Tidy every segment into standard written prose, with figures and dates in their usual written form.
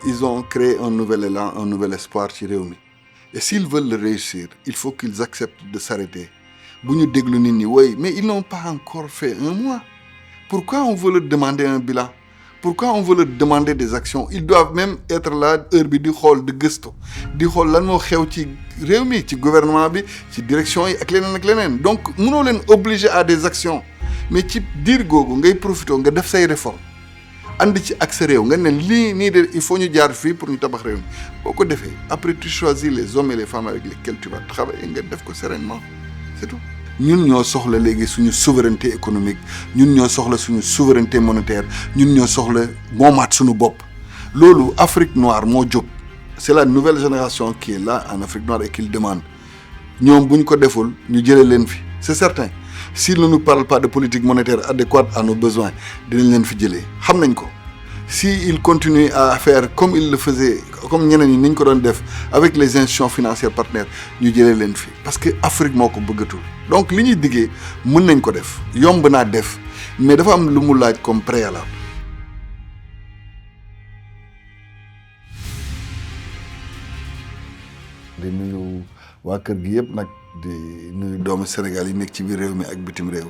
Ils ont créé un nouvel élan, un nouvel espoir ci réew mi et s'ils veulent le réussir il faut qu'ils acceptent de s'arrêter bu ñu déglu nit ñi woy mais ils n'ont pas encore fait un mois. Pourquoi on veut leur demander un bilan? Pourquoi on veut leur demander des actions? Ils doivent même être là heure bi di xool di gëstu di xool lan moo xew ci réew mi ci gouvernement bi ci direction yi ak leneen donc mënoo leen obliger à des actions mais ci diir googu ngay profité nga def say réforme ànd ci ak sa réew nga ne lii nii de il faut ñu jaar fii pour ñu tabax réew mi boo ko defee après tu choisis les hommes et les femmes avec lesquels tu vas travailler nga def ko sereinement c'est tout. ñun ñoo soxla léegi suñu souveraineté économique ñun ñoo soxla suñu souveraineté monétaire ñun ñoo soxla moomaat suñu bopp loolu Afrique noire moo jóg c'est la nouvelle génération qui est là en Afrique noire et qui le demande ñoom bu ñu ko deful ñu jëlee leen fi c'est certain s'ils ne nous parlent pas de politique monétaire adéquate à nos besoins dinañ leen fi jëlee xam nañ ko si ils continuent à faire comme ils le faisaient comme ñeneen ñi ni ñu ko doon def avec les institutions financières partenaires ñu jëlee leen fi parce que Afrique moo ko bëggatul donc li ñuy diggee mën nañ ko def yomb naa def mais dafa am lu mu laaj comme préalable. di nuyu waa kër gi yëpp nag di nuyu doomu Sénégal yi nekk ci biir réew mi ak bitim réew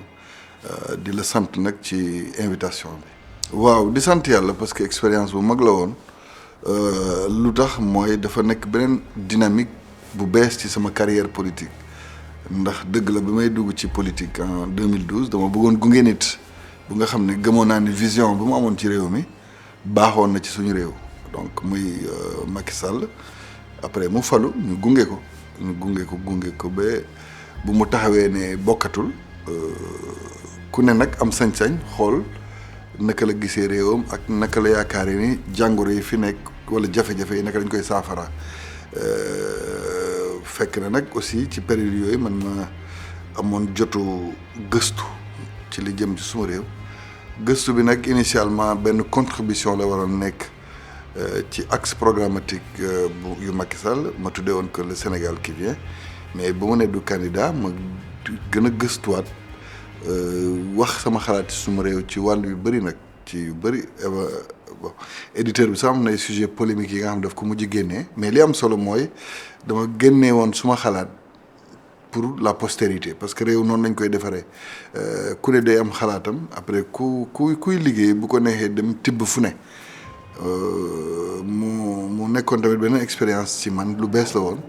di la sant nag ci invitation bi. waaw di sant yàlla parce que expérience bu mag la woon lu tax mooy dafa nekk beneen dynamique bu bees ci sama carrière politique ndax dëgg la bi may dugg ci politique en 2012 dama bëggoon gunge nit bu nga xam ne gëmoon naa ni vision bu mu amoon ci réew mi baaxoon na ci suñu réew donc muy Macky Sall après mu falu ñu gunge ko ba bu mu taxawee ne bokkatul ku ne nag am sañ-sañ xool naka la gisee réewam ak naka la yaakaaree ni jàngoro yi fi nekk wala jafe-jafe yi naka lañ koy saafara fekk na nag aussi ci période yooyu man ma amoon jotu gëstu ci li jëm ci suma réew gëstu bi nag initialement benn contribution la waroon nekk ci axe programmatique bu yu Macky Sall ma tuddee woon que le Sénégal qui vient mais bu ma ne du candidat ma gën a gëstuwaat wax sama xalaat ci suma réew ci wàll yu bëri nag ci yu bëri bon éditeur bi sax am na ay sujet polémique yi nga xam daf ko mujj génnee mais li am solo mooy dama génnee woon suma xalaat pour la postérité parce que réew noonu lañ koy defaree ku ne day am xalaatam après kuy liggéey bu ko neexee dem tibb fu ne mu nekkoon tamit benn expérience ci man lu bees la woon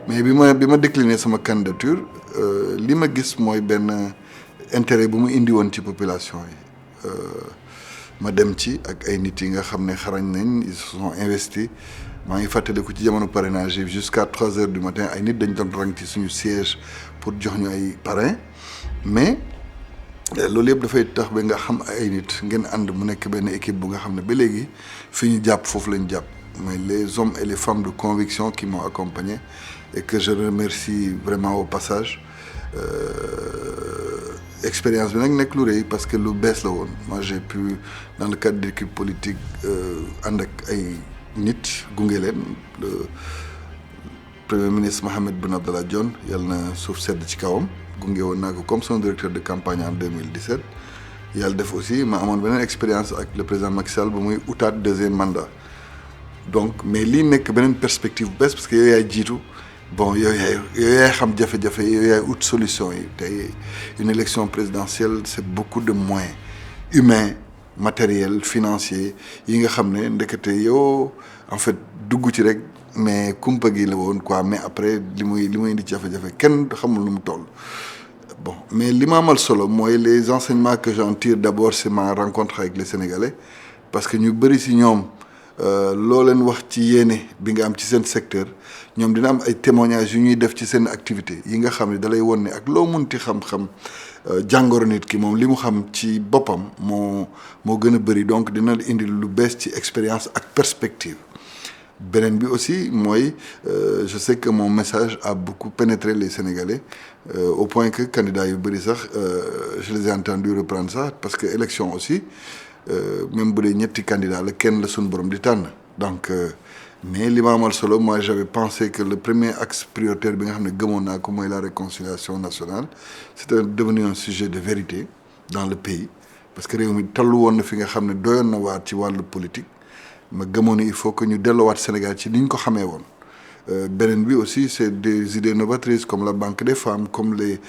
mais bi ma décliné sama candidature li ma gis mooy benn intérêt bu mu indi woon ci population yi ma dem ci ak ay nit yi nga xam ne xarañ nañ ils se sont investis maa ngi fàttaliku ci jamono parrainage yi jusqu'à 3 heures du matin ay nit dañ doon rang ci suñu siège pour jox ñu ay parrain mais loolu yëpp dafay tax ba nga xam ay nit ngeen ànd mu nekk benn équipe bu nga xam ne ba léegi fi ñu jàpp foofu lañ jàpp mais les hommes et les femmes de conviction qui m'ont accompagné et que je remercie vraiment au passage expérience bi nag nekk lu rëy parce que lu bees la woon moi j'ai pu dans le cadre d'équipe politique ànd ak ay nit gunge leen le premier ministre Mahammed Boun Abdallah Dionne yàlla na suuf sedd ci kawam gunge woon naa ko comme son directeur de campagne en 2017 yàlla def aussi ma amoon beneen expérience ak le président Macky Sall ba muy utaat deuxième mandat donc mais lii nekk beneen perspective bu bees parce que yow yaay jiitu bon yow yaay xam jafe-jafe yow yaay ut solution yi tey une élection présidentielle c'est beaucoup de moyens humains matériels financiers yi nga xam ne ndekete yow en fait dugg ci rek mais kumpa gi la woon quoi mais après li muy indi jafe-jafe kenn xamul lu mu toll bon mais li ma amal solo mooy les enseignements que j'en tire d'abord c'est ma rencontre avec les Sénégalais parce que ñu bëri si ñoom loo leen wax ci yéene bi nga am ci seen secteur ñoom dina am ay témoignages yu ñuy def ci seen activité yi nga xam ne dalay won ne ak loo munti xam-xam jàngoro nit ki moom li mu xam ci boppam moo gën a bëri donc dina indi lu bees ci expérience ak perspective beneen bi aussi mooy je sais que mon message a beaucoup pénétré les Sénégalais au point que candidats yu bëri sax je les ai entendus reprendre ça parce que élection aussi même bu dee ñetti candidat la kenn la suñu borom di tànn donc mais li ma amal solo moi j'avais pensé que le premier axe prioritaire bi nga xam ne gëmoon naa ko mooy la réconciliation nationale c'était devenu un sujet de vérité dans le pays parce que réew mi tallu woon na fi nga xam ne doyoon na waat ci wàllu politique ma gëmoon il faut que ñu delloowaat Sénégal ci ni ñu ko xamee woon. Beneen bi aussi c'est des idées novatrices comme la banque des femmes comme les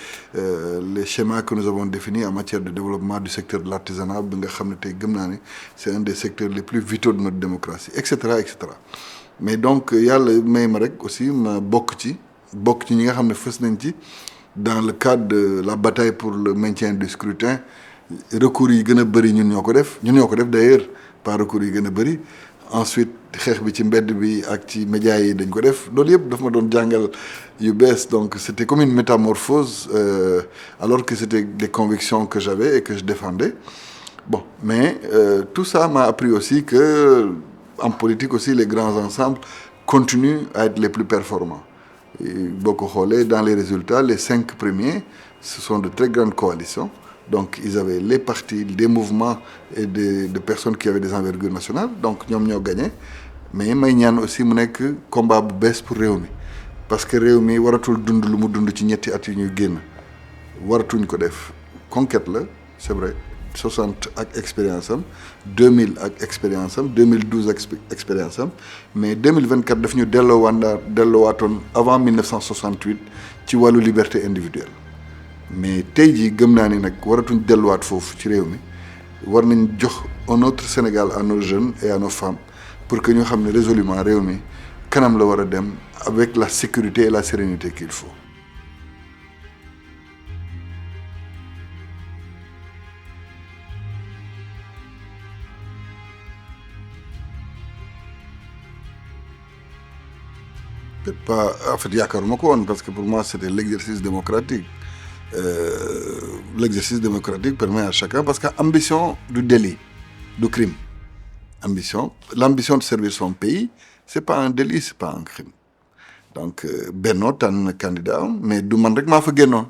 schémas que nous avons définis en matière de développement du secteur de l'artisanat bi nga xam ne tey gëm naa ne c'est un des secteurs les plus vitaux de notre démocratie et cetera et cetera. Mais donc yàlla may ma rek aussi ma bokk ci ñi nga xam ne fës nañ ci dans le cadre de la bataille pour le maintien du scrutin recours yi gën a bëri ñun ñoo ko def d'ailleurs par recours yi gën a bëri. Ensuite xeex bi ci mbedd bi ak ci médias yi dañ ko def loolu yëpp daf ma doon jàngal yu bees donc c'était comme une métamorphose alors que c'était des convictions que j'avais et que je défendais bon mais tout ça m'a appris aussi que en politique aussi les grands ensembles continuent à être les plus performants boo ko xoolee dans les résultats les 5 premiers ce sont de très grandes coalitions. Donc ils avaient les partis, des mouvements et de personnes qui avaient des envergures nationales donc ñoom ñoo gagné mais may ñaan aussi mu nekk combat bu bees pour réew mi parce que réew mi waratul dund lu mu dund ci ñetti at yu ñuy génn waratuñ ko def conquête la c'est vrai 60 ak expérience am 2000 ak expérience am 2012 ak expérience am mais 2024 daf ñu delloowaatoon avant 1968 ci wàllu liberté individuelle. Mais tey jii gëm naa ni nag waratuñ delluwaat foofu ci réew mi war nañ jox un autre Sénégal à nos jeunes et à nos femmes pour que ñu xam ne résolument réew mi kanam la war a dem avec la sécurité et la sérénité qu'il faut. Peut-être pas en fait yaakaaruma ko woon parce que pour moi c'était l'exercice démocratique. L'exercice démocratique permet à chacun parce que ambition du délit du crime l'ambition de servir son pays c'est pas un délit c'est pas un crime donc Benno tànn na candidat mais du man rek maa fa génnoon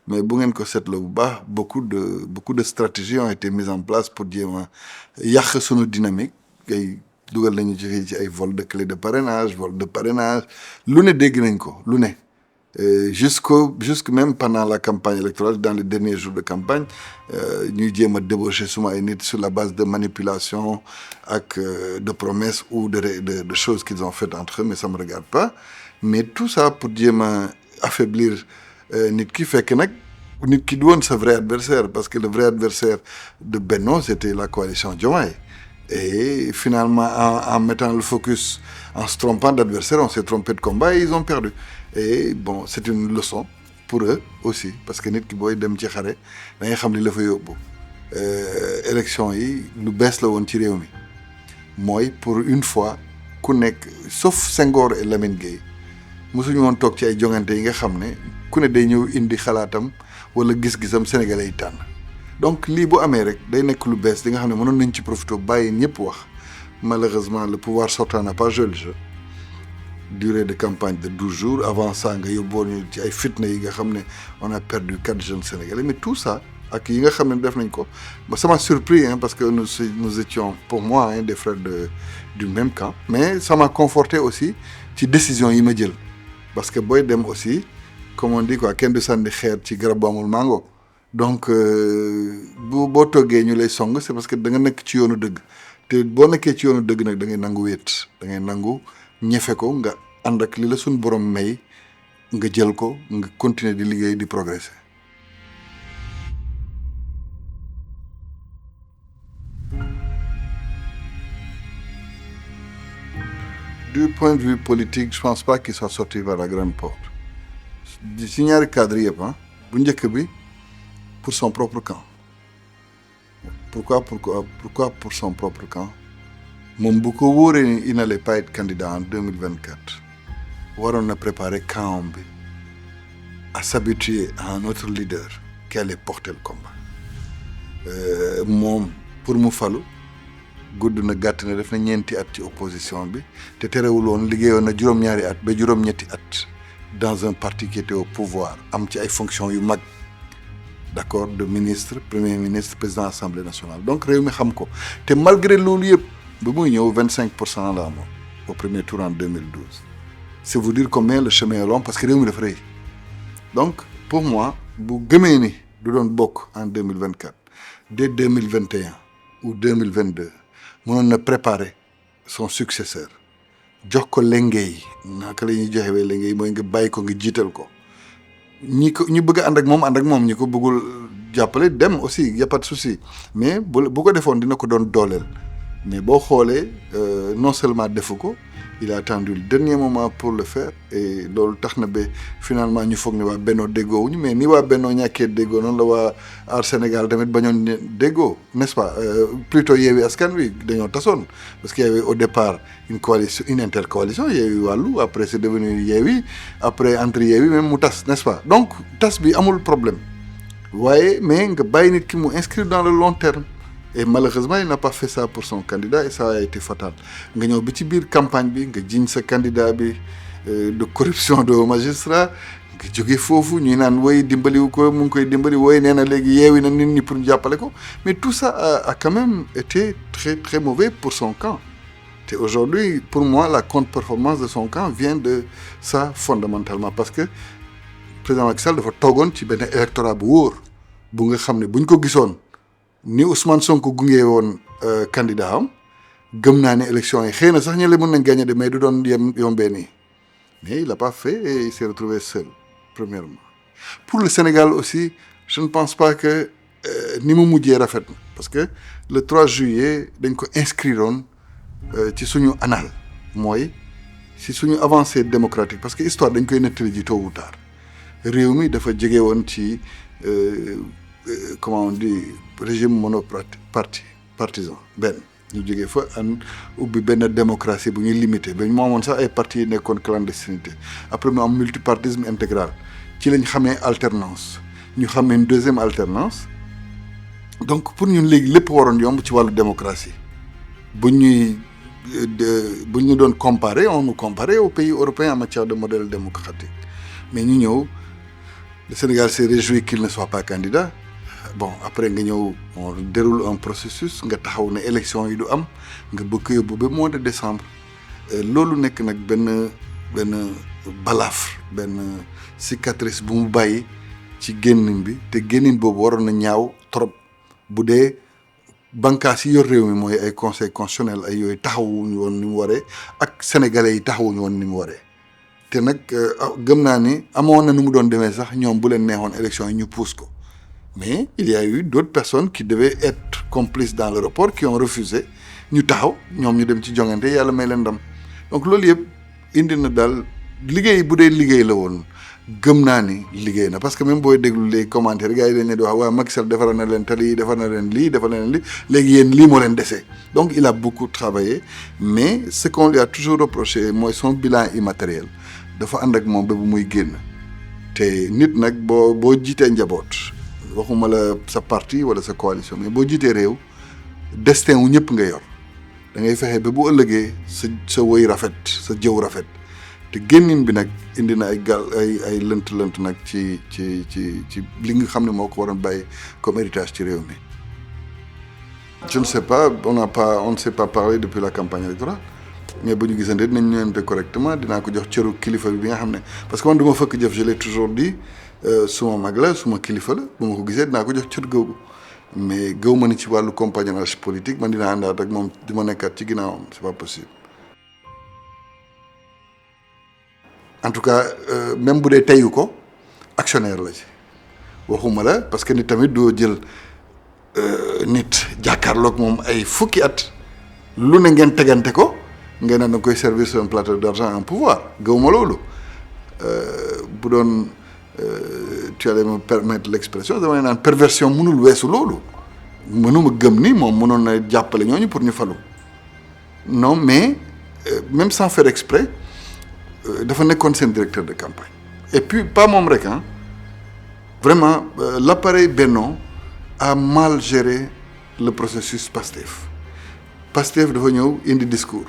mais bu ngeen ko seetloo bu baax beaucoup de stratégies ont été mises en place pour jéem a yàq sunu dynamique ay dugal nañu ci ay vol de clé de parrainage lu ne dégg nañ ko lu ne. Jusque même pendant la campagne électorale dans les derniers jours de campagne ñuy jéem a débaucher suma ay nit sur la base de manipulation ak de promesses ou de choses qu'ils ont faites entre eux mais ça me regarde pas mais tout ça pour jéem a affaiblir nit ki fekk nag nit ki du woon sa vrai adversaire parce que le vrai adversaire de Benno c'était la coalition Diomaye et finalement en mettant le focus en se trompant d'adversaire on s'est trompé de combat et ils ont perdu. Et bon c'est une leçon pour eux aussi parce que nit ki booy dem ci xare da ngay xam li la fa yóbbu élection yi lu bees la woon ci réew mi mooy pour une fois ku nekk sauf Senghor et Lamine Gueye mosuñu woon toog ci ay jongante yi nga xam ne ku ne day ñëw indi xalaatam wala gis-gisam sénégalais yi tànn donc lii bu amee rek day nekk lu bees li nga xam ne mënoon nañ ci profité bàyyi ñëpp wax malheureusement le pouvoir sortant n'a pas joué le jeu. Durée de campagne de 12 jours avant ça nga yóbboon ñu ci ay fitna yi nga xam ne on a perdu 4 jeunes sénégalais mais tout ça ak yi nga xam ne def nañ ko ba ça m'a surpris parce que nous étions pour moi des frères du même camp mais ça m'a conforté aussi ci décision yi ma jël parce que booy dem aussi comme on dit quoi kenn du sànni xeer ci garab bu amul mango donc boo toggee ñu lay song c'est parce que da nga nekk ci yoonu dëgg te boo nekkee ci yoonu dëgg nag da ngay nangu wéet da ngay nangu ñefe ko nga ànd ak li la suñ borom may nga jël ko nga continuer di liggéey di progresser. Du point de vue politique je pense pas qu'il soit sorti par la grande porte ci ñaari cadre yëpp bu njëkk bi pour son propre camp. Pourquoi pour son propre camp moom bu ko wóoree ni il n'allait pas être candidat en 2024 waroon na préparer camp bi à s'habituer à un autre leader qui allait porter le combat moom pour mu falu gudd na gàtt na def na ñeenti at ci opposition bi te terewul woon liggéeyoon na juróom-ñaari at ba juróom-ñetti at dans un parti qui était au pouvoir am ci ay fonctions yu mag d'accord de ministre premier ministre président assemblée nationale donc réew mi xam ko te malgré loolu yëpp ba muy ñëw 25% la amoon au premier tour en 2012 c'est vous dire combien le chemin est long parce que réew mi dafa rëy donc pour moi bu gëmee ni du doon bokk en 2024 dès 2021 ou 2022 mënoon na préparer son successeur jox ko lenge yi naka la ñuy joxewee lenge yi mooy nga bàyyi ko nga jiital ko ñi bëgg a ànd ak moom ñi ko bëggul jàppale dem aussi y a pas de souci mais bu ko defoon dina ko doon dooleel mais boo xoolee non seulement defu ko il a attendu le dernier moment pour le faire et loolu tax na ba finalement ñu foog ne waa Benno déggoowuñu mais ni waa Benno ñàkkee déggoo noonu la waa Aar Sénégal tamit bañoon déggoo n'est-ce pas plutôt Yewwi Askan Wi dañoo tasoon parce qu'il y avait au départ une intercoalition Yewwi Wàllu après c'est devenu Yewwi après entre Yewwi même mu tas n'est-ce pas donc tas bi amul problème waaye mais nga bàyyi nit ki mu inscrire dans le long terme et malheureusement il n'a pas fait ça pour son candidat et ça a été fatal nga ñëw bi ci biir campagne bi nga jiñ sa candidat bi de corruption de magistrat nga jóge foofu ñuy naan woy dimbaliwu ko mu ngi koy dimbali woy nee na léegi yeewi na nit ñi pour ñu jàppale ko mais tout ça a quand même été très très mauvais pour son camp te aujourd'hui pour moi la contre-performance de son camp vient de ça fondamentalement parce que président Macky Sall dafa toogoon ci benn électorat bu wóor bu nga xam ne buñ ko gisoon ni Ousmane Sonko gunge woon candidat am gëm naa ne élection yi xëy na sax ñële mën nañ gagner de mais du doon yombee nii mais il a pas fait et il s'est retrouvé seul premièrement pour le Sénégal aussi je ne pense pas que ni mu mujjee rafet na parce que le 3 juillet dañ ko inscriroon ci suñu annales mooy si suñu avancée démocratique parce que histoire dañ koy nettali ji tôt ou tard réew mi dafa jege woon ci comment on dit régime partisan benn ñu jógee fa an ubbi benn démocratie bu ñuy limité ba mu amoon sax ay partis yi nekkoon clandestinité après mu am multipartisme intégral ci lañ xamee alternance ñu xamee une deuxième alternance donc pour ñun léegi lépp waroon yomb ci wàllu démocratie bu ñu doon comparer on nous comparait aux pays européens en matière de modèle démocratique mais ñu ñëw le Sénégal s'est réjoui qu'il ne soit pas candidat bon après nga ñëw on déroule un processus nga taxaw ne élection yi du am nga bëgg yóbbu ba mois de décembre loolu nekk nag benn balafre benn cicatrice bu mu bàyyi ci génnin bi te génnin boobu waroon na ñaaw trop bu dee bànqaas yi yor réew mi mooy ay conseil constitutionnel ay yooyu taxawuñu woon ni mu waree ak sénégalais yi taxawuñu woon ni mu waree te nag gëm naa ni amoon na nu mu doon demee sax ñoom bu leen neexoon élection yi ñu pousse ko mais il y a eu d'autres personnes qui devaient être complices dans le report qui ont refusé ñu taxaw ñoom ñu dem ci jongante yàlla may leen ndam donc loolu yëpp indi na daal liggéey bu dee liggéey la woon gëm naa ni liggéey na parce que même booy déglu les commentaires gars yi dañ leen di wax waaw Macky Sall defar na leen tali yi defar na leen lii defar na leen lii léegi yéen lii moo leen dese donc il a beaucoup travaillé mais ce qu'on lui a toujours reproché mooy son bilan immatériel dafa ànd ak moom ba bu muy génn te nit nag boo jiitee njaboot waxuma la sa parti wala sa coalition mais boo jiitee réew destin wu ñëpp nga yor da ngay fexe ba bu ëllëgee sa woy rafet sa jëw rafet te génnin bi nag indi na ay lënt nag ci li nga xam ne moo ko waroon bàyyi comme héritage ci réew mi. Je ne sais pas on ne s'est pas parlé depuis la campagne électorale mais bu ñu gisante dinañ ñëwante correctement dinaa ko jox cëru kilifa bi nga xam ne parce que man du ma fëkk jëf je l'ai toujours dit suma mag la suma kilifa la bu ma ko gisee dinaa ko jox cër googu mais gëw ma ni ci wàllu compagnonnage politique man dinaa àndaat ak moom di ma nekkaat ci ginnaawam c'est pas possible. En tout cas même bu dee teyu ko actionnaire la ci waxuma la parce que nit tamit doo jël nit jàkkaarloog moom ay fukki at lu ne ngeen tegante ko ngeen ne da koy servir sur un plateau d'argent un pouvoir gëwuma loolu bu doon tu allais me permettre l'expression damay naan perversion mënul weesu loolu mënuma gëm ni moom mënoon na jàppale ñooñu pour ñu falu non mais même sans faire exprès dafa nekkoon seen directeur de campagne et puis pas moom rek ah vraiment l'appareil Benno a mal géré le processus Pastef dafa ñëw indi discours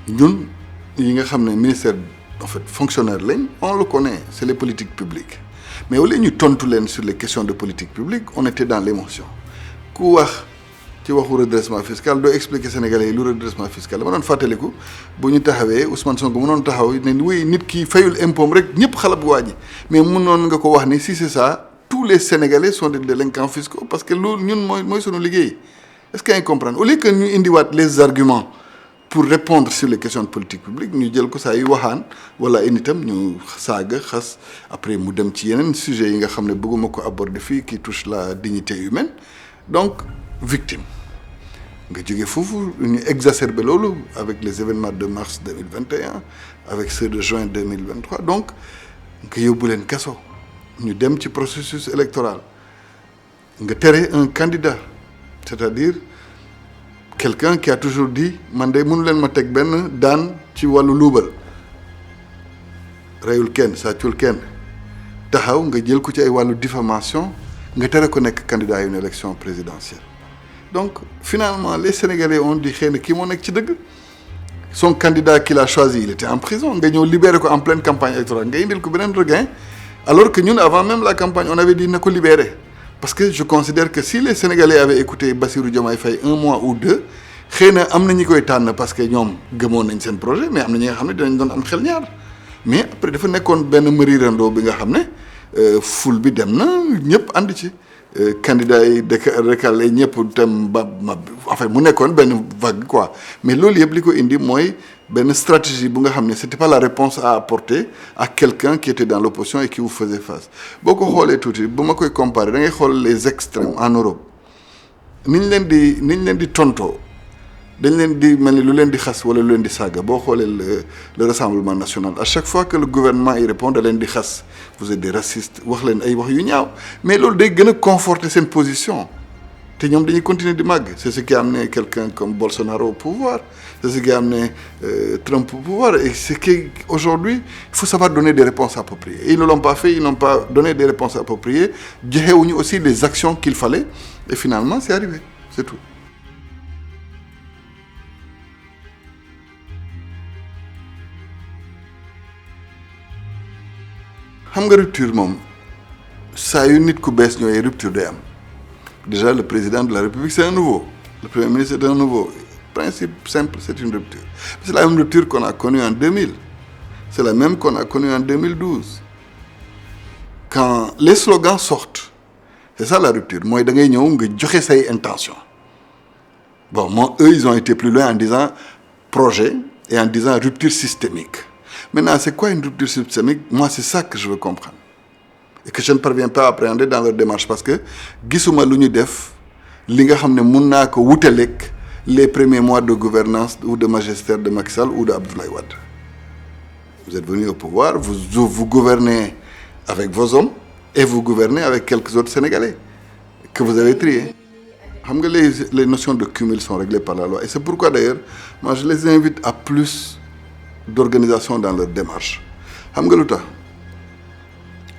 ñun yi nga xam ne ministère en fait fonctionnaire lañ on le connaît c'est les politiques publiques mais au lieu ñu tontu leen sur les questions de politique publique on était dans l'émotion ku wax ci waxu redressement fiscal doo expliquer Sénégalais yi lu redressement fiscal dama doon fàttaliku bu ñu taxawee Ousmane Sonko mënoon taxaw ne wuy nit ki fayul impôt rek ñëpp xalab waa ji mais mënoon nga ko wax ni si c'est ça tous les Sénégalais sont des délinquants fiscaux parce que loolu ñun mooy sunu liggéey est-ce que yaa ngi comprendre au lieu que ñu indiwaat les arguments pour répondre sur les questions de politique publique ñu jël ko saa yu waxaan wala ay nitam ñu saaga xas après mu dem ci yeneen sujets yi nga xam ne bëgguma ko aborder fii qui touche la dignité humaine donc victime nga jóge foofu ñu exacerber loolu avec les événements de mars 2021 avec ceux de juin 2023 donc nga yóbbu leen kaso ñu dem ci processus électoral nga tere un candidat c'est-à-dire quelqu'un qui a toujours dit man de mënu leen ma teg benn daan ci wàllu luubal reyul kenn sàccul kenn taxaw nga jël ko ci ay wàllu diffamation nga tere ko nekk candidat à une élection présidentielle donc finalement les Sénégalais ont dit xëy na kii moo nekk ci dëgg son candidat qu'il a choisi il était en prison nga ñëw libérer ko en pleine campagne électorale nga indil ko beneen regain alors que ñun avant même la campagne on avait dit na ko libérer parce que je considère que si les Sénégalais avaient écouté Bassirou Diomaye Faye 1 mois ou 2 xëy na am na ñi koy tànn parce que ñoom gëmoon nañ seen projet mais am na ñi nga xam ne dinañ doon am xel ñaar mais après dafa nekkoon benn mërirandoo bi nga xam ne ful bi dem na ñëpp ànd ci candidat yi recalé ñëpp tam enfin mu nekkoon benn vague quoi mais loolu yëpp li ko indi mooy benn stratégie bu nga xam ne c'était pas la réponse à apporter à quelqu'un qui était dans l'opposition et qui vous faisait face boo ko xoolee tuuti bu ma koy comparer da ngay xool les extrêmes en Europe niñ leen di tontoo dañ leen di mel ni lu leen di xas wala lu leen di saaga boo xoolee le Rassemblement national à chaque fois que le gouvernement y répond da leen di xas vous êtes des racistes wax leen ay wax yu ñaaw mais loolu day gën a conforter seen position te ñoom dañuy continuer di màgg c'est ce qui a amené quelqu'un comme Bolsonaro au pouvoir c'est ce qui a amené Trump au pouvoir et c'est qu'aujourd'hui il faut savoir donner des réponses appropriées et ils ne l'ont pas fait ils n'ont pas donné des réponses appropriées joxewuñu aussi les actions qu'il fallait et finalement c'est arrivé c'est tout. xam nga rupture moom saa yu nit ku bees ñooy rupture day am déjà le président de la République c'est un nouveau le premier ministre c'est un nouveau principe simple c'est une rupture c'est la même rupture qu'on a connue en 2000 c'est la même qu'on a connue en 2012 quand les slogans sortent c'est ça la rupture mooy da ngay ñëw nga joxe say intention bon moi eux ils ont été plus loin en disant projet et en disant rupture systémique. Maintenant, c'est quoi une rupture systémique? Moi, c'est ça que je veux comprendre. Et que je ne parviens pas à appréhender dans leur démarche. Parce que, gisuma lu ñu def li nga xam ne mun naa ko wutaleeg les premiers mois de gouvernance ou de magistère de Macky Sall ou de Abdoulaye Wade. Vous êtes venu au pouvoir, vous gouvernez avec vos hommes et vous gouvernez avec quelques autres Sénégalais que vous avez triés. Xam nga les notions de cumul sont réglées par la loi. Et c'est pourquoi d'ailleurs, moi je les invite à plus d'organisation dans leur démarche xam nga lu tax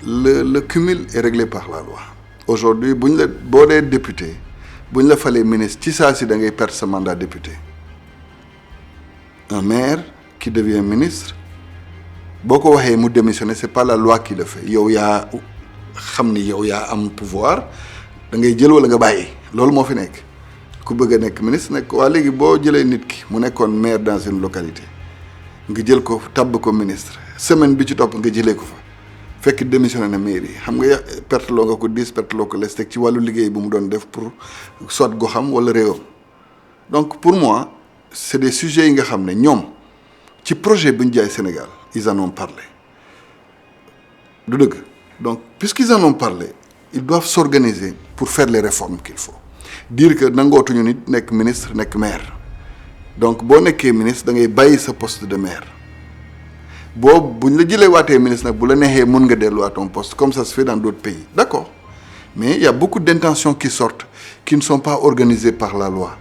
le cumul est réglé par la loi aujourd'hui bu ñu la boo dee député bu ñu la falee ministre ci saa si da ngay perdre sa mandat député un maire qui devient ministre boo ko waxee mu démissionner c'est pas la loi qui le fait yow yaa xam ni yow yaa am pouvoir da ngay jël wala nga bàyyi loolu moo fi nekk ku bëgg a nekk ministre nekk waa léegi boo jëlee nit ki mu nekkoon maire dans une localité nga jël ko tabb ko ministre semaine bi ci topp nga jëlee ko fa fekk démissionné na mairie xam nga perte loo nga ko 10 perte loo ko les teg ci wàllu liggéey bu mu doon def pour soit goxam wala réewam donc pour moi c'est des sujets yi nga xam ne ñoom ci projet bu ñu jaay Sénégal ils en ont parlé du dëgg donc puisqu'ils en ont parlé ils doivent s'organiser pour faire les réformes qu'il faut dire que nangootuñu nit nekk ministre nekk maire donc boo nekkee ministre da ngay bàyyi sa poste de maire boobu buñ la jëlee waatee ministre nag bu la neexee mën nga delluwaat ton poste comme ça se fait dans d'autres pays d'accord mais il y a beaucoup d'intentions qui sortent qui ne sont pas organisées par la loi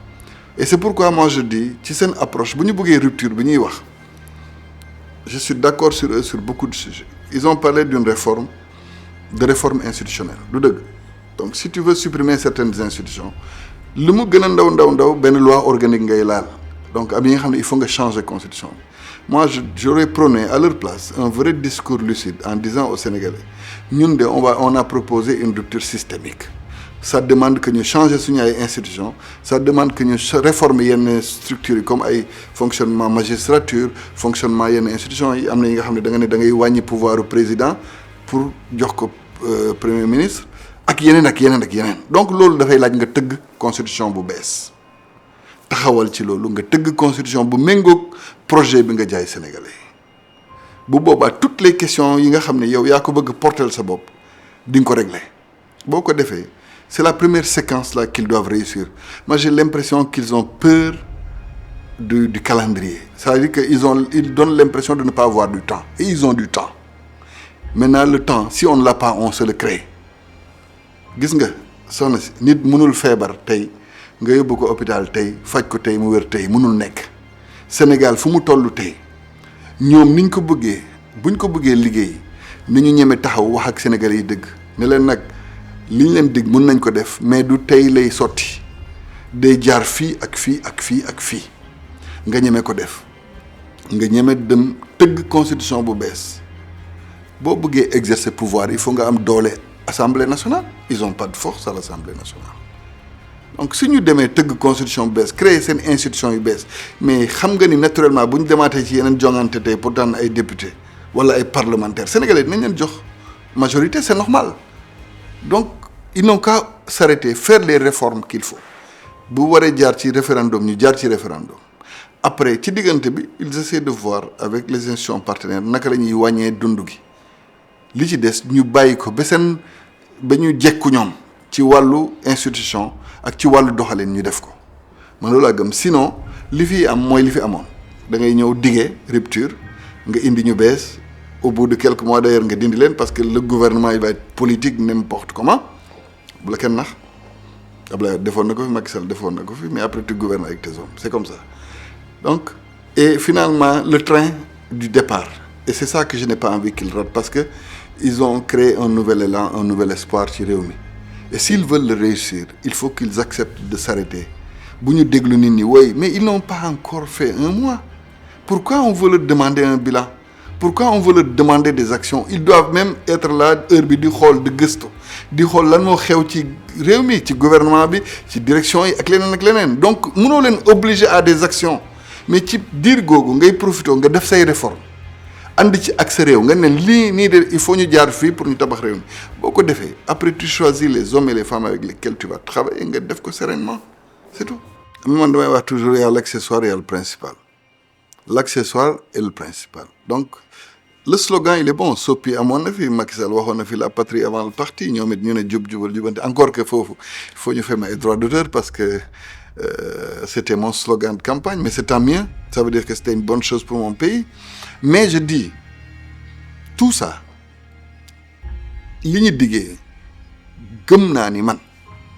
et c'est pourquoi moi je dis ci seen approche bu ñu bëggee rupture bi ñuy wax je suis d'accord sur eux sur beaucoup de sujets ils ont parlé d'une réforme institutionnelle du dëgg donc si tu veux supprimer certaines institutions lu mu gën a ndaw benn loi organique ngay laal donc am yi nga xam ne il faut nga changer constitution bi moi j'aurais prôné à leur place un vrai discours lucide en disant aux Sénégalais ñun de on a proposé une rupture systémique ça demande que ñu changer suñu ay institutions ça demande que ñu réformer yenn structures yi comme ay fonctionnement magistrature fonctionnement yenn institutions yi am na yi nga xam ne da ngay wàññi pouvoir du président pour jox ko premier ministre ak yeneen donc loolu dafay laaj nga tëgg constitution bu bees taxawal ci loolu nga tëgg constitution bu méngoog projet bi nga jaay sénégalais bu boobaa toutes les questions yi nga xam ne yow yaa ko bëgg porter sa bopp di nga ko régler boo ko defee c'est la première séquence là qu'ils doivent réussir. Moi j'ai l'impression qu'ils ont peur du calendrier. C'est-à-dire qu'ils donnent l'impression de ne pas avoir du temps. Et ils ont du temps. Maintenant le temps, si on ne l'a pas, on se le crée. Gis nga soxna si nit mënul feebar tey nga yóbbu ko hôpital tey faj ko tey mu wér tey mënul nekk. Sénégal fu mu toll tey ñoom niñ ko bëggee buñ ko bëggee liggéey ni ñu ñeme taxaw wax ak Sénégalais yi dëgg ne leen nag li ñu leen dig mën nañ ko def mais du tey lay sotti day jaar fii ak fii ak fii ak fii nga ñeme ko def nga ñeme dem tëgg constitution bu bees boo bëggee exercer pouvoir il faut nga am doole assemblée nationale ils ont pas de force à l'assemblée nationale donc si ñu demee tëgg constitution bu bees créer seen institution yu bees mais xam nga ni naturellement bu ñu demaatee ci yeneen jongante tey pour tànn ay député wala ay parlementaires sénégalais dinañ leen jox majorité c'est normal donc ils n'ont qu'à s'arrêter faire les réformes qu'il faut bu waree jaar ci référendum ñu jaar ci référendum après ci diggante bi ils essaient de voir avec les institutions partenaires naka la ñuy wàññee dund gi li ci des ñu bàyyi ko ba ñu jekku ñoom ci wàllu institution ak ci wàllu doxalin ñu def ko man loolu laa gëm sinon li fi am mooy li fi amoon da ngay ñëw diggee rupture nga indi ñu bees au bout de quelques mois d'ailleurs nga dindi leen parce que le gouvernement il va être politique n'importe comment bu la kenn nax Abdoulaye defoon na ko fi Macky Sall defoon na ko fi mais après tu gouvernes avec tes hommes c'est comme ça donc et finalement le train du départ et c'est ça que je n'ai pas envie qu'il rate parce que ils ont créé un nouvel élan un nouvel espoir ci réew mi et s'ils veulent le réussir il faut qu'ils acceptent de s'arrêter bu ñu déglu nit ñi oui mais ils n'ont pas encore fait un mois pourquoi on veut leur demander un bilan pourquoi on veut leur demander des actions ils doivent même être là heure bi di xool di gëstu di xool lan moo xew ci réew mi ci gouvernement bi ci direction yi ak leneen donc mënoo leen obliger à des actions mais ci diir googu ngay profité nga def say réforme andi ci ak sa réew nga ne lii nii de il faut ñu jaar fii pour ñu tabax réew mi boo ko defee après tu choisis les hommes et les femmes avec lesquels tu vas travailler nga def ko sereinement c'est tout. man damay wax toujours y a l'accessoire et y a le principal l'accessoire est le principal donc le slogan il est bon soppi amoon na fi Macky Sall waxoon na fi la patrie avant le parti ñoom it ñu ne jub jubal jubante encore que foofu il faut ñu fay ay droits d'auteur parce que c'était mon slogan de campagne mais c'est tant mieux ça veut dire que c'était une bonne chose pour mon pays mais je dis tout ça li ñu diggee gëm naa ni man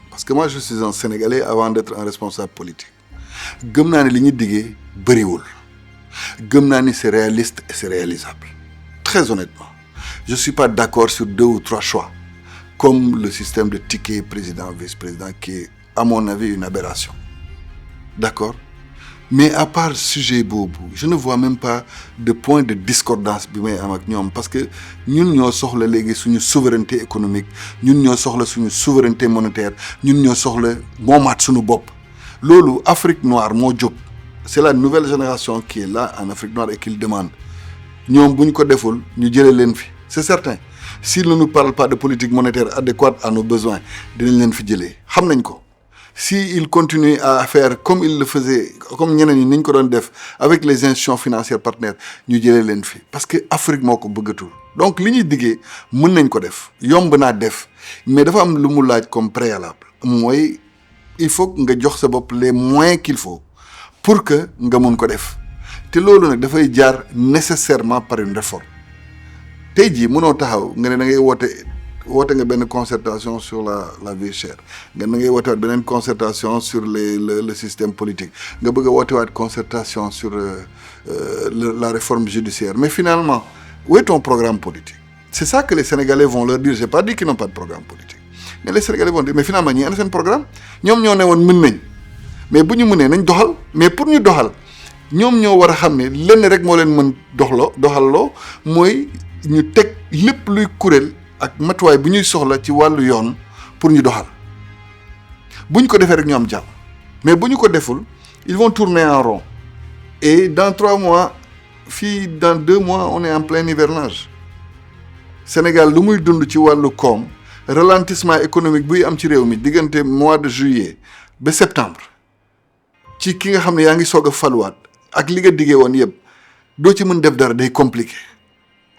parce que moi je suis un Sénégalais avant d'être un responsable politique gëm naa ni li ñu diggee bëriwul gëm naa ni c'est réaliste et c'est réalisable très honnêtement je suis pas d'accord sur 2 ou 3 choix comme le système de ticket président vice-président qui est à mon avis une aberration d'accord mais à part sujet boobu je ne vois même pas de point de discordance bi may am ak ñoom parce que ñun ñoo soxla léegi suñu souveraineté économique ñun ñoo soxla suñu souveraineté monétaire ñun ñoo soxla moomaat suñu bopp loolu Afrique noire moo jóg c'est la nouvelle génération qui est là en Afrique noire et qui le demande ñoom bu ñu ko deful ñu jëlee leen fi c'est certain s'ils ne nous parlent pas de politique monétaire adéquate à nos besoins dinañ leen fi jëlee xam nañ ko si ils continuent à faire comme ils le faisaient comme ñeneen ñi ni ñu ko doon def avec les institutions financières partenaires ñu jëlee leen fi parce que Afrique moo ko bëggatul donc li ñuy diggee mën nañ ko def yomb naa def mais dafa am lu mu laaj comme préalable mooy il faut nga jox sa bopp les moyens qu'il faut pour que nga mun ko def te loolu nag dafay jaar nécessairement par une réforme tey jii mënoo taxaw nga ne da ngay woote nga benn concertation sur la vie chère nga da ngay woote waat beneen concertation sur le système politique nga bëgg a woote waat concertation sur la réforme judiciaire mais finalement où est ton programme politique c'est ça que les Sénégalais vont leur dire j'ai pas dit qu'ils n'ont pas de programme politique mais les Sénégalais vont dire mais finalement ñi ana seen programme ñoom ñoo ne woon mën nañ mais bu ñu mënee nañ doxal mais pour ñu doxal ñoom ñoo war a xam ne lenn rek moo leen mën doxalloo mooy ñu teg lépp luy kuréel ak matuwaay bu ñuy soxla ci wàllu yoon pour ñu doxal bu ñu ko defee rek ñu am jàmm mais bu ñu ko deful ils vont tourner en rond et dans 3 mois fii dans 2 mois on est en plein hivernage Sénégal lu muy dund ci wàllu koom ralentissement économique buy am ci réew mi diggante mois de juillet ba septembre ci ki nga xam ne yaa ngi soog a faluwaat ak li nga diggee woon yëpp doo ci mën def dara day compliqué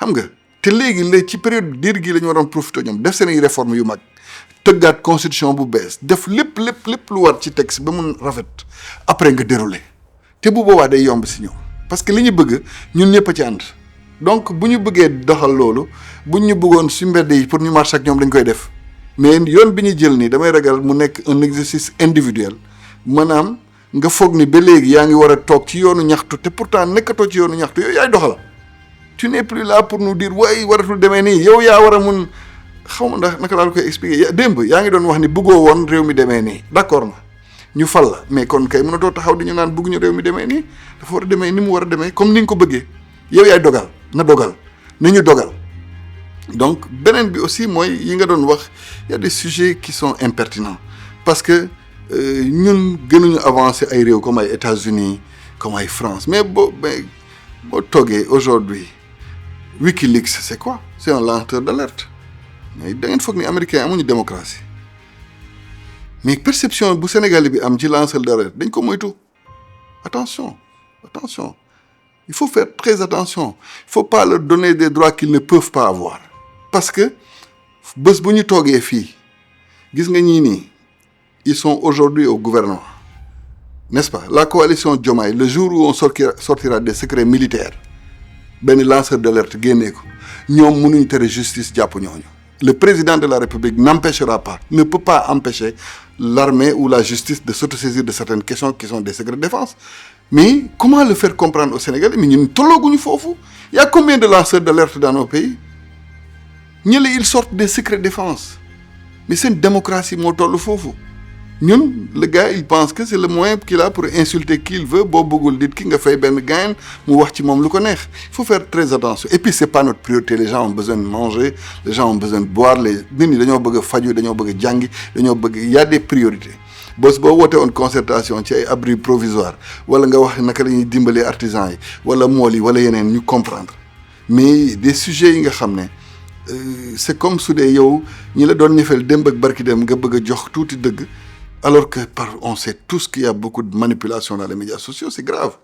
xam nga te léegi ci période diir gi la ñu waroon profité ñoom def seen i réforme yu mag tëggaat constitution bu bees def lépp lu war ci texte ba mun rafet après nga déroulé te bu boobaa day yomb si ñoom parce que li ñu bëgg ñun ñëpp a ci ànd donc bu ñu bëggee doxal loolu bu ñu bëggoon si mbedd yi pour ñu marché ak ñoom dañ koy def mais yoon bi ñu jël nii damay ragal mu nekk un exercice individuel maanaam nga foog ni ba léegi yaa ngi war a toog ci yoonu ñaxtu te pourtant nekkatoo ci yoonu ñaxtu yooyu yaay doxal tu n'es plus là pour nous dire waaye waratul demee nii yow yaa war a mun xaw ma ndax naka laa koy expliquer démb yaa ngi doon wax ni bëggoo woon réew mi demee nii d'accord na ñu fal la mais kon kay mënatoo taxaw di ñu naan bëgguñu réew mi demee nii dafa war a demee ni mu war a demee comme ni nga ko bëggee yow yaay dogal na ñu dogal donc beneen bi aussi mooy yi nga doon wax y a des sujets qui sont impertinents parce que ñun gënuñu avancer ay réew comme ay États-Unis comme ay France mais boo toogee aujourd'hui Wikileaks c'est quoi c'est un lanceur d'alerte mais da ngeen foog ni américain amuñu démocratie mais perception bu Sénégal bi am ci lanceur d'alerte dañ ko moytu attention il faut faire très attention il faut pas leur donner des droits qu'ils ne peuvent pas avoir parce que bés bu ñu toogee fii gis nga ñii nii ils sont aujourd'hui au gouvernement n'est-ce pas la coalition Diomaye le jour où on sortira des secrets militaires benn lanceur d'alerte génnee ko ñoom mënuñu tere justice jàpp ñooñu le président de la République ne peut pas empêcher l'armée ou la justice de s'autosaisir de certaines questions qui sont des secrets de défense mais comment le faire comprendre aux Sénégalais mais ñun tollooguñu foofu il y a combien de lanceurs d'alerte dans nos pays ñële ils sortent des secrets de défense mais seen démocratie moo toll foofu ñun le gars il pense que c'est le moyen qu'il a pour insulter qui il veut boo bëggul dit ki nga fay benn gain mu wax ci moom lu ko neex il faut faire très attention et puis c'est pas notre priorité les gens ont besoin de manger les gens ont besoin de boire nit ñi dañoo bëgg a faju dañoo bëgg a jàngi dañoo bëgg il y a des priorités boo woote woon concertation ci ay abri provisoire wala nga wax naka la ñuy dimbalee artisans yi wala mool yi wala yeneen ñu comprendre mais des sujets yi nga xam ne c'est comme su dee yow ñi la doon ñëfeel démb ak barki dem nga bëgg a jox tuuti dëgg alors que on sait tous qu'il y a beaucoup de manipulation dans les médias sociaux c'est grave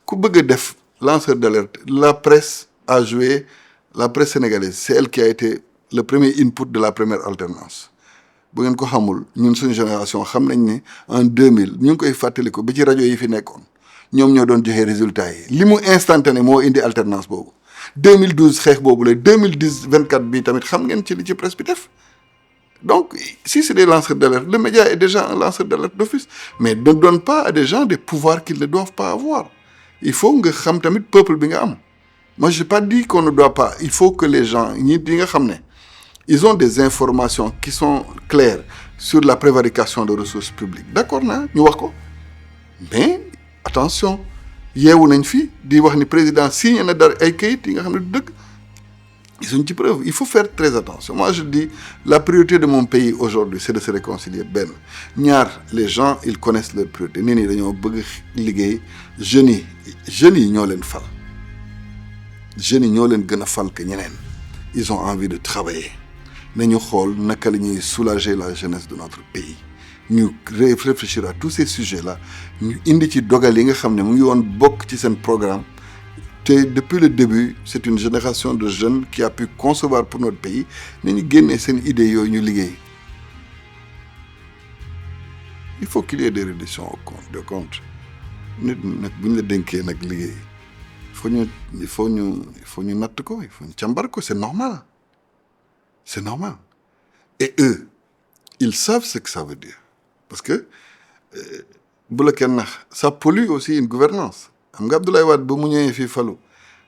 ku bëgg a def lanceur d'alerte la presse a joué la presse sénégalaise c'est elle qui a été le premier input de la première alternance bu ngeen ko xamul ñun suñu génération xam nañ ne en 2000 ñu ngi koy fàttali ko ba ci rajo yi fi nekkoon ñoom ñoo doon joxe résultats yi li mu instantané moo indi alternance boobu 2012 xeex boobu la 2024 bi tamit xam ngeen ci li ci presse bi def donc si c'est des lanceurs d'alerte le média est déjà un lanceur d'alerte d'office mais ne donne pas à des gens des pouvoirs qu'ils ne doivent pas avoir il faut nga xam tamit peuple bi nga am moi j'ai pas dit qu'on ne doit pas il faut que les gens ñi di nga xam ne ils ont des informations qui sont claires sur la prévarication de ressources publiques d'accord na ñu wax ko mais attention yeewu nañ fi di wax ni président signé na dara ay kayit yi nga xam ne du dëgg ils ont ci preuve il faut faire très attention moi je dis la priorité de mon pays aujourd'hui c'est de se réconcilier benn ñaar les gens ils connaissent leur priorité nit ñi dañoo bëgg liggéey jeunes yi ñoo leen fal jeunes yi ñoo leen gën a fal que ñeneen ils ont envie de travailler nañu xool naka la ñuy soulager la jeunesse de notre pays ñu réfléchir à tous ces sujets là ñu indi ci dogal yi nga xam ne mu ngi woon bokk ci seen programme te depuis le début c'est une génération de jeunes qui a pu concevoir pour notre pays ne ñu génnee seen idées yooyu ñu liggéey il faut qu'il y ait des redditions de compte nit nag bu ñu la dénkee nag liggéey il faut ñu natt ko il faut ñu càmbar ko c'est normal et eux ils savent ce que ça veut dire parce que bu la kenn nax ça pollue aussi une gouvernance xam nga Abdoulaye Wade ba mu ñëwee fii falu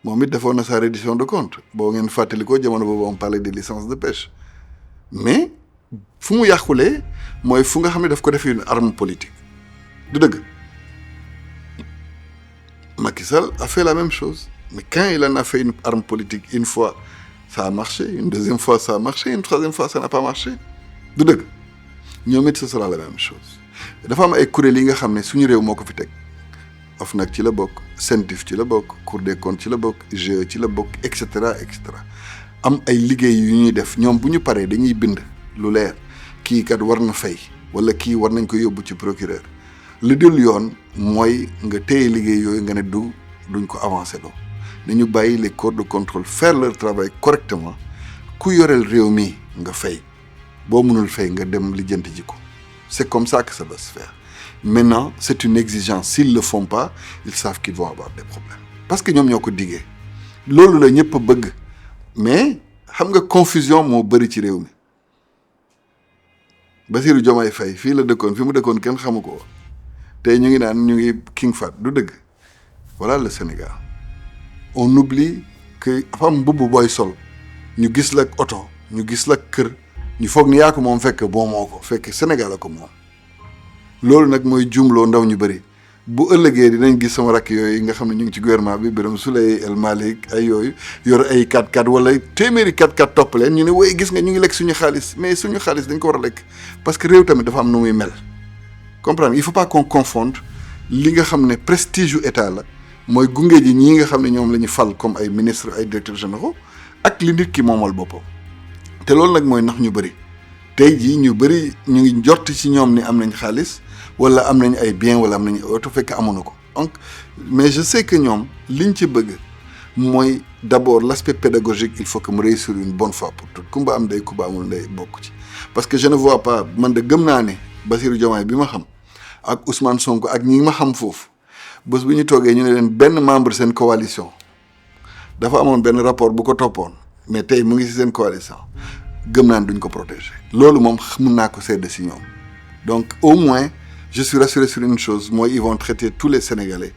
moom it defoon na sa reddition de compte boo ngeen fàttali ko jamono boobu on parlait des licences de pêche mais fu mu yàqulee mooy fu nga xam ne daf ko def une arme politique du dëgg Macky Sall a fait la même chose mais quand il en a fait une arme politique une fois ça a marché une deuxième fois ça a marché une troisième fois ça n'a pas marché du dëgg ñoom it ce sera la même chose dafa am ay kuréel yi nga xam ne suñu réew moo ko fi teg OFNAC ci la bokk CENTIF ci la bokk Cour des comptes ci la bokk GE ci la bokk et cetera am ay liggéey yu ñuy def ñoom bu ñu paree dañuy bind lu leer kii kat war na fay wala kii war nañ ko yóbbu ci procureur li dul yoon mooy nga téye liggéey yooyu nga ne duñ ko avancer loo nañu bàyyi les corps de contrôle faire leur travail correctement ku yoreel réew mi nga fay boo mënul fay nga dem lijjanti ji ko c'est comme ça que ça va se faire maintenant c'est une exigence s'ils le font pas ils savent qu'ils vont avoir des problèmes parce que ñoom ñoo ko diggee loolu la ñëpp a bëgg mais xam nga confusion moo bëri ci réew mi Bassirou Diomaye Faye fii la dëkkoon fi mu dëkkoon kenn xamu ko tey ñu ngi naan ñu ngi King Fahd du dëgg voilà le Sénégal on oublie que dafa am mbubb booy sol ñu gis la oto ñu gis la kër ñu foog ni yaa ko moom fekk boo moo ko fekk Sénégal a ko moom loolu nag mooy jumloo ndaw ñu bëri bu ëllëgee dinañ gis sama rakk yooyu nga xam ne ñu ngi ci gouvernement bi Birame Souleye El Malick ay yooyu yor ay 4x4 wala téeméeri 4x4 topp leen ñu ne woy gis nga ñu ngi lekk suñu xaalis mais suñu xaalis dañ ko war a lekk parce que réew tamit dafa am nu muy mel comprendre il faut pas qu'on confonde li nga xam ne prestige yu état la mooy gunge ji ñii nga xam ne ñoom la ñu fal comme ay ministres ay directeurs généraux ak li nit ki moomal boppam te loolu nag mooy nax ñu bëri tey jii ñu bëri ñu ngi njort ci ñoom ni am nañ xaalis wala am nañ ay bien wala am nañ oto fekk amuñu ko donc mais je sais que ñoom liñ ci bëgg mooy d'abord l'aspect pédagogique il faut que mu réussir une bonne fois pour toutes kumba am ndey kumba amul ndey bokk ci parce que je ne vois pas man de gëm naa ne Bassirou Diomaye bi ma xam ak Ousmane Sonko ak ñi ma xam foofu bés bu ñu toogee ñu ne leen benn membre seen coalition dafa amoon benn rapport bu ko toppoon mais tey mu ngi ci seen coalition gëm naa ne duñ ko protéger loolu moom mun naa ko seede ci ñoom donc au moins je suis rassuré sur une chose mooy ils vont traiter tous les Sénégalais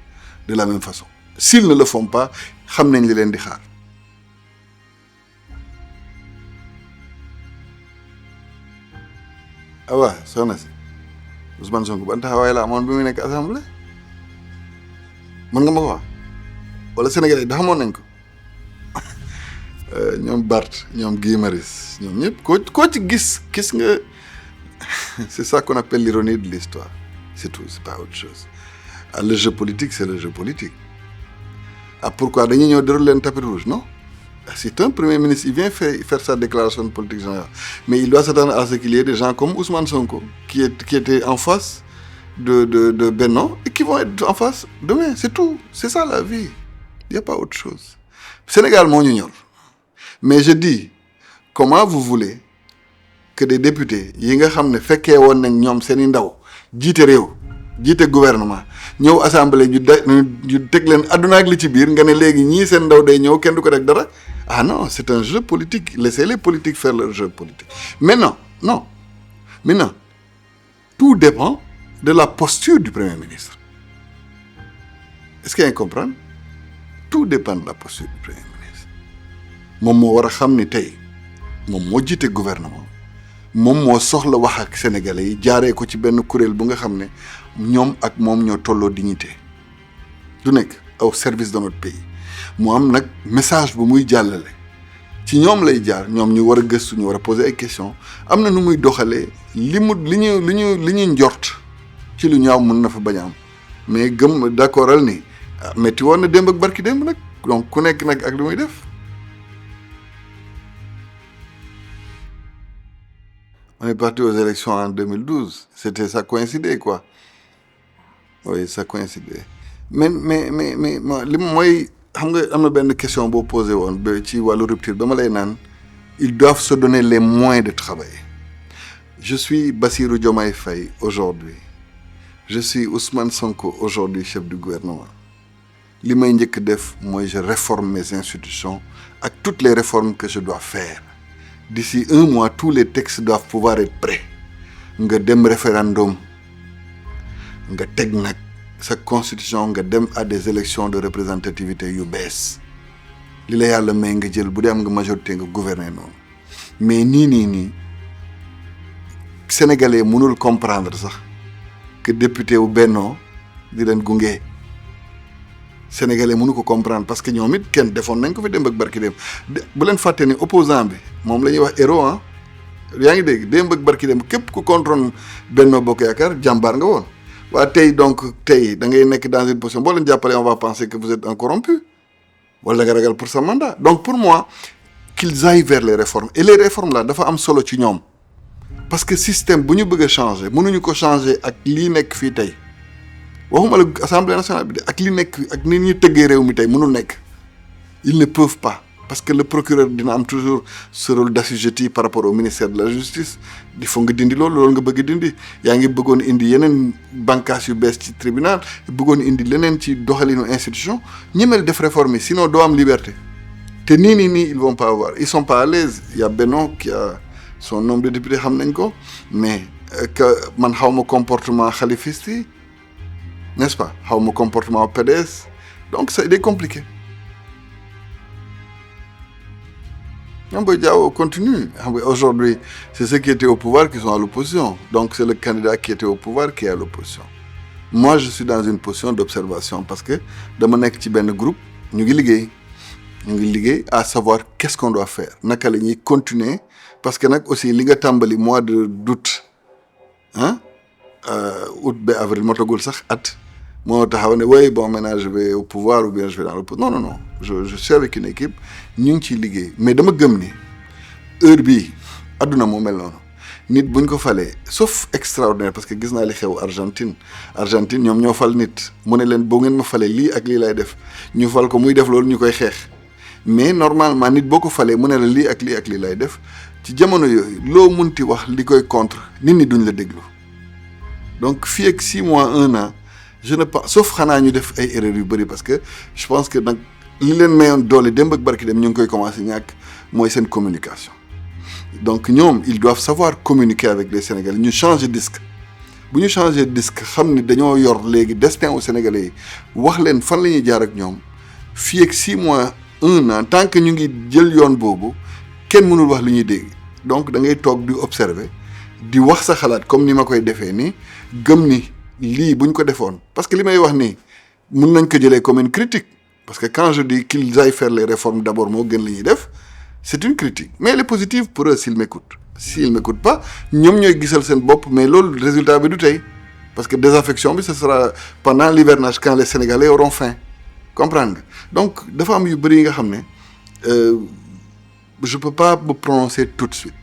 de la même façon s'ils ne le font pas xam nañ li leen di xaar ah waaw soxna si Ousmane Sonko ban taxawaay la amoon bi muy nekk assemblée mën nga ma ko wax wala Sénégalais da xamoon nañ ko ñoom Barth ñoom Guy Marius ñoom ñëpp koo ci gis nga c'est ça qu'on appelle l'ironie de l'histoire c'est tout c'est pas autre chose ah le jeu politique c'est le jeu politique ah pourquoi dañuy ñëw dérouler leen tapis rouge non c'est un premier ministre il vient faire sa déclaration de politique générale mais il doit s'attendre à ce qu'il y ait des gens comme Ousmane Sonko qui étaient en face de Benno et qui vont être en face demain c'est tout c'est ça la vie il y a pas autre chose Sénégal moo ñu ñor mais je dis comment vous voulez que des députés yi nga xam ne fekkee woon nañ ñoom seen i ndaw jiite réew jiite gouvernement ñëw assemblée ñu teg leen àdduna ak li ci biir nga ne léegi ñii seen ndaw day ñëw kenn du ko rek dara ah non c'est un jeu politique laissez les politiques faire leur jeu politique maintenant tout dépend de la posture du premier ministre est-ce que yaa ngi comprendre tout dépend de la posture du premier ministre moom moo war a xam ni tey moom moo jiite gouvernement moom moo soxla wax ak sénégalais yi jaaree ko ci benn kuréel bu nga xam ne ñoom ak moom ñoo tolloo dignité du nekk au service de notre pays mu am nag message bu muy jàllale ci ñoom lay jaar ñoom ñu war a gëstu ñu war a poser ay questions am na nu muy doxalee li ñu njort ci lu ñaaw mën na fa bañ a am mais gëm d'accordal ni metti woon na démb ak barki démb nag donc ku nekk nag ak lu muy def. On est parti aux élections en 2012 ça coïncidait quoi oui ça coïncidait mais li mooy xam nga am na benn question boo posé woon ba ci wàllu rupture ba ma lay naan ils doivent se donner les moyens de travailler je suis Bassirou Diomaye Faye aujourd'hui je suis Ousmane Sonko aujourd'hui chef du gouvernement li may njëkk def mooy je réforme mes institutions ak toutes les réformes que je dois faire d'ici 1 mois tous les textes doivent pouvoir être prêts nga dem référendum nga teg nag sa constitution nga dem à des élections de représentativité yu bees li la yàlla may nga jël bu dee am nga majorité nga gouverner noonu mais nii sénégalais mënul comprendre sax que député wu Benno di leen gunge sénégalais mënu ko comprendre parce que ñoom it kenn defoon nañ ko fi démb ak barki démb bu leen fàtte ni opposant bi moom la ñuy wax héros ah yaa ngi dégg démb ak barki démb képp ku contrôle Benno Bokk Yaakaar jàmbaar nga woon waa tey donc tey da ngay nekk dans une position boo leen jàppalee on va penser que vous êtes un corrompu wala nga ragal pour sa mandat donc pour moi qu'ils aillent vers les réformes et les réformes là dafa am solo ci ñoom parce que système bu ñu bëgg a changer mënuñu ko changer ak lii nekk fii tey waxuma la assemblée nationale bi de ak li nekk ak nit ñi tëggee réew mi tey mënul nekk. Ils ne peuvent pas parce que le procureur dina am toujours ce rôle d'assujetti par rapport au ministère de la justice di foog nga dindi loolu nga bëgg dindi yaa ngi bëggoon indi yeneen bànqaas yu bees ci tribunal bëggoon indi leneen ci doxalinu institution ñemel def réforme sinon doo am liberté te nii ils vont pas avoir ils sont pas à l'aise. Il y a Benno qui a son nombre de députés xam nañ ko mais que man xawma comportement xalifiste yi n'est-ce pas xawma comportement PDS donc c'est compliqué. Boy Diao continue. Aujourd'hui, c'est ceux qui étaient au pouvoir qui sont à l'opposition. Donc, c'est le candidat qui était au pouvoir qui est à l'opposition. Moi, je suis dans une position d'observation parce que dans mon groupe, nous sommes à savoir qu'est-ce qu'on doit faire. Nous allons continuer parce que nous aussi, nous avons mois d'août, août, avril, moi, oui, bon, maintenant je vais au pouvoir ou bien je vais dans l'opposition. Non. Je suis avec une équipe, nous sommes liggéey. Mais dama gëm ni heure bii àdduna moo mel noonu nit buñ ko falee sauf extraordinaire parce que gis naa li xew Argentine ñoom ñoo fal nit mu ne leen boo ngeen ma falee lii ak lii lay def ñu fal ko muy def loolu ñu koy xeex mais normalement nit boo ko falee mu ne la lii ak lii lay def ci jamono yooyu loo munti wax li koy contre nit ñi duñ la déglu donc fii ak 6 mois 1 an je ne pense sauf xanaa ñu def ay erreurs yu bëri parce que je pense que nag li leen mayoon doole démb ak barki dem ñu ngi koy commencé ñàkk mooy seen communication donc ñoom ils doivent savoir communiquer avec les Sénégalais ñu changer disque bu ñu changer disque xam ni dañoo yor léegi destin aux Sénégalais yi wax leen fan la ñuy jaar ak ñoom fii ak 6 mois 1 an tant que ñu ngi jël yoon boobu kenn mënul wax li ñuy dégg donc da ngay toog di observer di wax sa xalaat comme ni ma koy defee nii gëm ni lii bu ñu ko defoon parce que li may wax nii mën nañ ko jëlee comme une critique. Parce que quand je dis qu'ils aillent faire les réformes d'abord, c'est une critique. Mais elle est positive pour eux s'ils m'écoutent. S'ils ne m'écoutent pas, nous sommes bop, mais le résultat est du parce que désaffection, ce sera pendant l'hivernage quand les Sénégalais auront faim. Comprendre? Donc, de femmes, je ne peux pas me prononcer tout de suite.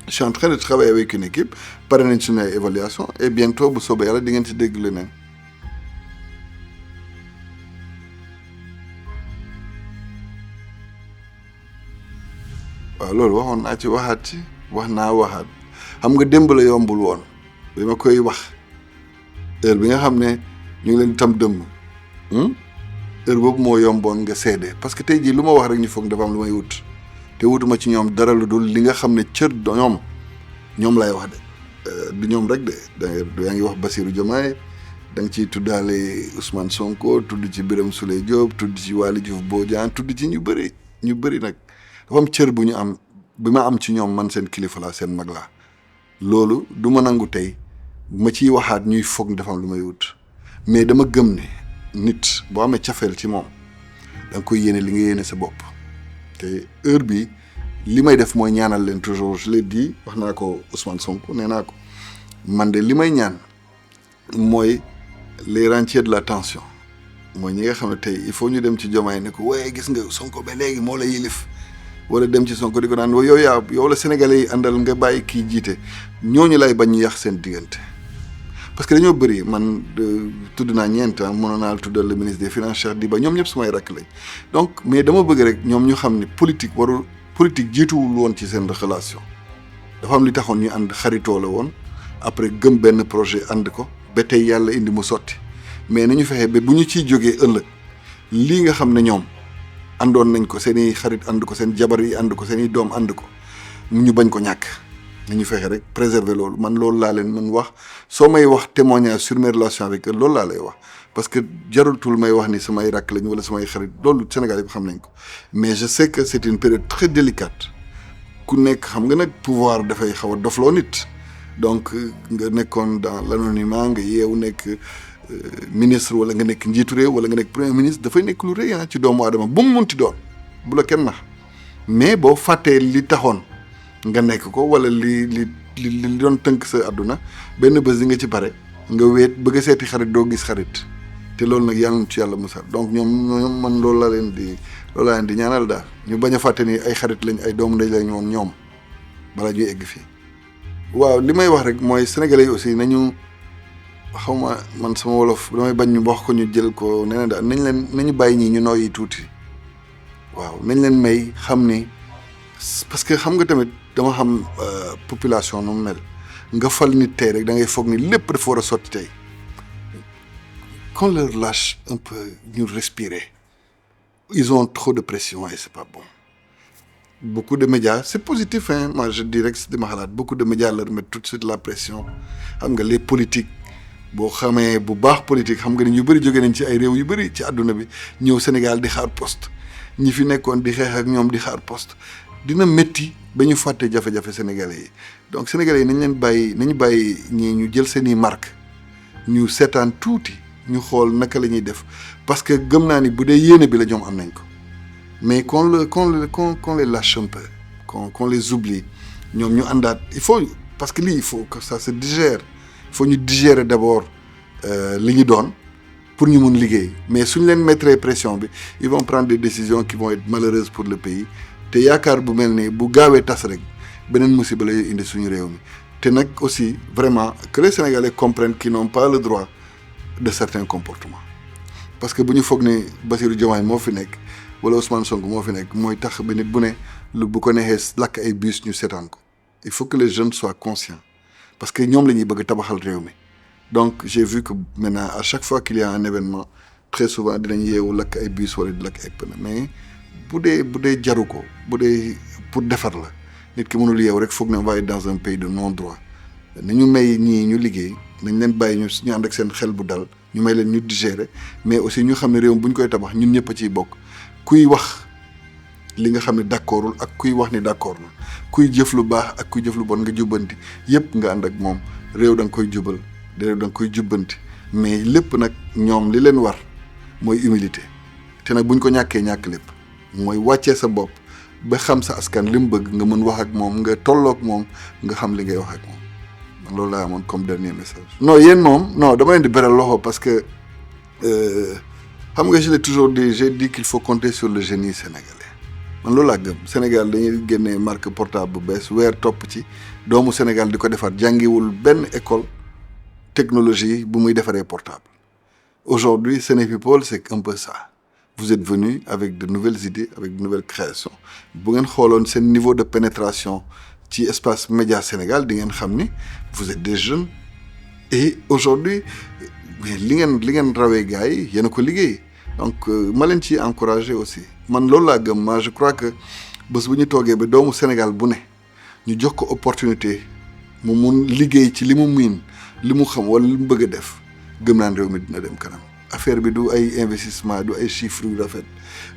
Je suis en train de travailler avec une équipe, par une évaluation, et bientôt, vous saurez, vous allez dégler. waaw loolu waxoon naa ci waxaat ci wax xam nga démb la yombul woon bi ma koy wax heure bi nga xam ne ñu ngi leen tam dëmm heure boobu moo yomboon nga seede parce que tey jii lu ma wax rek ñu foog dafa am lu may wut te wutuma ci ñoom dara lu dul li nga xam ne cër ñoom lay wax de du ñoom rek de yaa ngi wax Bassirou Diomaye da nga ciy tuddaale Ousmane Sonko tudd ci Birame Souleye Diop tudd ci Waly Diouf Bodian tudd ci ñu bëri nag dafa am cër bu ñu am bi ma am ci ñoom man seen kilifa laa seen mag laa loolu du ma nangu tey ma ciy waxaat ñuy foog dafa am lu may wut mais dama gëm ne nit boo amee cafeel ci moom da nga koy yéene li nga yéene sa bopp te heure bi li may def mooy ñaanal leen toujours je l'ai dit wax naa ko Ousmane Sonko nee naa ko man de li may ñaan mooy les rentiers de la tension mooy ñi nga xam ne tey il faut ñu dem ci Diomaye ne ko waaye gis nga Sonko ba léegi moo la yilif wala dem ci Sonko di ko naan yow la Sénégalais yi àndal nga bàyyi kii jiite ñooñu lay bañ ñu yàq seen diggante parce que dañoo bëri man tudd naa ñeent mënoon naa tuddal le ministre des finances Cheikh Diba ñoom ñëpp sumay rakk lañ donc mais dama bëgg rek ñoom ñu xam ne politique jiituwul woon ci seen relation dafa am li taxoon ñu ànd xaritoo la woon après gëm benn projet ànd ko ba tey yàlla indi mu sotti mais nañu fexe ba bu ñu ciy jógee ëllëg lii nga xam ne ñoom àndoon nañ ko seen i xarit ànd ko seen jabar yi ànd ko seen i doom ànd ko ñu bañ ko ñàkk nañu fexe rek préserver loolu man loolu laa leen mën wax soo may wax témoignage sur mes relations avec eux loolu laa lay wax parce que jarutul may wax ni samay rakk lañ wala samay xarit loolu Sénégal yëpp xam nañ ko mais je sais que c'est une période très délicate ku nekk xam nga nag pouvoir dafay xaw a dofloo nit donc nga nekkoon dans l'anonymat nga yeewu nekk ministre wala nga nekk njiitu réew wala nga nekk premier ministre dafay nekk lu rëy ci doomu aadama bu mu munti doon bu la kenn nax mais boo fàttee li taxoon nga nekk ko wala li doon tënk sa àdduna benn bés di nga ci pare nga weet bëgg a seeti xarit doo gis xarit te loolu nag yàlla na ci yàlla musal donc ñoom man loolu laa leen di ñaanal daal ñu bañ a fàtte ni ay xarit lañ ay doomu ndey lañ woon ñoom bala ñuy egg fii. waaw li may wax rek mooy sénégalais yi aussi nañu xaw ma man sama wolof damay bañ ñu wax ko ñu jël ko nee na daal nañu bàyyi ñii ñu nooyi tuuti waaw nañ leen may xam ni parce que xam nga tamit dama xam population nu mu mel nga fal nit tey rek da ngay foog ni lépp dafa war a sotti tey qu'on leur lâche un peu ñu respirer ils ont trop de pression et c'est pas bon. Beaucoup de médias, c'est positif, hein. Moi je dirais que c'est des malades. Beaucoup de médias leur mettent tout de suite la pression. Xam nga les politiques boo xamee bu baax politique xam nga ni ñu bëri jóge nañ ci ay réew yu bëri ci àdduna bi ñëw Sénégal di xaar poste ñi fi nekkoon di xeex ak ñoom di xaar poste dina métti ba ñu fàtte jafe-jafe sénégalais yi donc sénégalais yi nañu bàyyi ñii ñu jël seeni marque ñu seetaan tuuti ñu xool naka la ñuy def parce que gëm naa ni bu dee yéene bi la ñoom am nañ ko. Mais qu'on les lâche un peu, qu'on les oublie. Nous il faut, parce que il faut que ça se digère. Il faut nous digérer d'abord ce qu'ils donnent pour nous liguer. Mais si nous les mettons pression, ils vont prendre des décisions qui vont être malheureuses pour le pays. Et yakar bu melni bu gawé tass rek benen musiba lay indi suñu réew mi. Té nak aussi vraiment que les Sénégalais comprennent qu'ils n'ont pas le droit de certains comportements. Parce que buñu fogné Bassirou Diomaye mo fi nek wala Ousmane Sonko moo fi nekk mooy tax ba nit bu ne lu bu ko neexee lakk ay bus ñu seetaan ko il faut que les jeunes soient conscients parce que ñoom la ñuy bëgg tabaxal réew mi donc j'ai vu que maintenant à chaque fois qu'il y a un événement très souvent dinañ yeewu lakk ay bus wala di lakk ay pneu mais bu dee jaru ko bu dee pour defar la nit ki mënul yeewu rek foog ne on va être dans un pays de non droit nañu may ñii ñu liggéey nañ leen bàyyi ñu ànd ak seen xel bu dal ñu may leen ñu digérer mais aussi ñu xam ne réew bu ñu koy tabax ñun ñëpp a ciy bokk. kuy wax li nga xam ne d'accordul ak kuy wax ni d'accord na kuy jëf lu baax ak kuy jëf lu bon nga jubbanti yépp nga ànd ak moom réew da nga koy jubal réew da nga koy jubbanti mais lépp nag ñoom li leen war mooy humilité te nag buñ ko ñàkkee ñàkk lépp mooy wàccee sa bopp ba xam sa askan li mu bëgg nga mën wax ak moom nga tolloog moom nga xam li ngay wax ak moom loolu laa amoon comme dernier message. non yéen moom non dama leen di beral loxo parce que xam nga je l'ai toujours dit j'ai dit qu'il faut compter sur le génie sénégalais man loolu laa gëm Sénégal dañuy génnee marque portable bu bees weer topp ci doomu Sénégal di ko defar jàngiwul benn école technologie bu muy defaree portable aujourd'hui Sénépeople c'est un peu ça vous êtes venus avec de nouvelles idées avec de nouvelles créations bu ngeen xooloon seen niveau de pénétration ci espace média Sénégal di ngeen xam ni vous êtes des jeunes et aujourd'hui mais li ngeen rawee gars yi yéen a ko liggéey donc ma leen ci encouragé aussi man loolu laa gëm ma je crois que bés bu ñu toogee ba doomu Sénégal bu ne ñu jox ko opportunité mu mun liggéey ci li mu miin li mu xam wala li mu bëgg a def gëm naan réew mi dina dem kanam affaire bi du ay investissement du ay chiffres yu rafet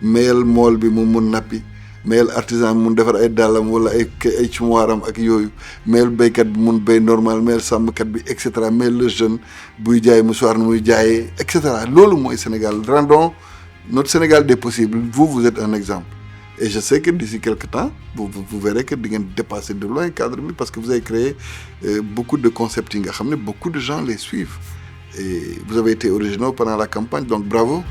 mayel mool bi mu mun nappi mayel artisan bi mun defar ay dàllam wala ay cumuwaaram ak yooyu mayel béykat bi mun béy normal mayel sàmmkat bi et cetera mayel le jeune buy jaay mouchoir nu muy jaayee et cetera loolu mooy Sénégal rendons notre Sénégal des possibles vous êtes un exemple et je sais que d'ici quelque temps vous verrez que di ngeen dépasser de loin cadre bi parce que vous avez créé beaucoup de concepts yi nga xam ne beaucoup de gens les suivent et vous avez été originaux pendant la campagne donc bravo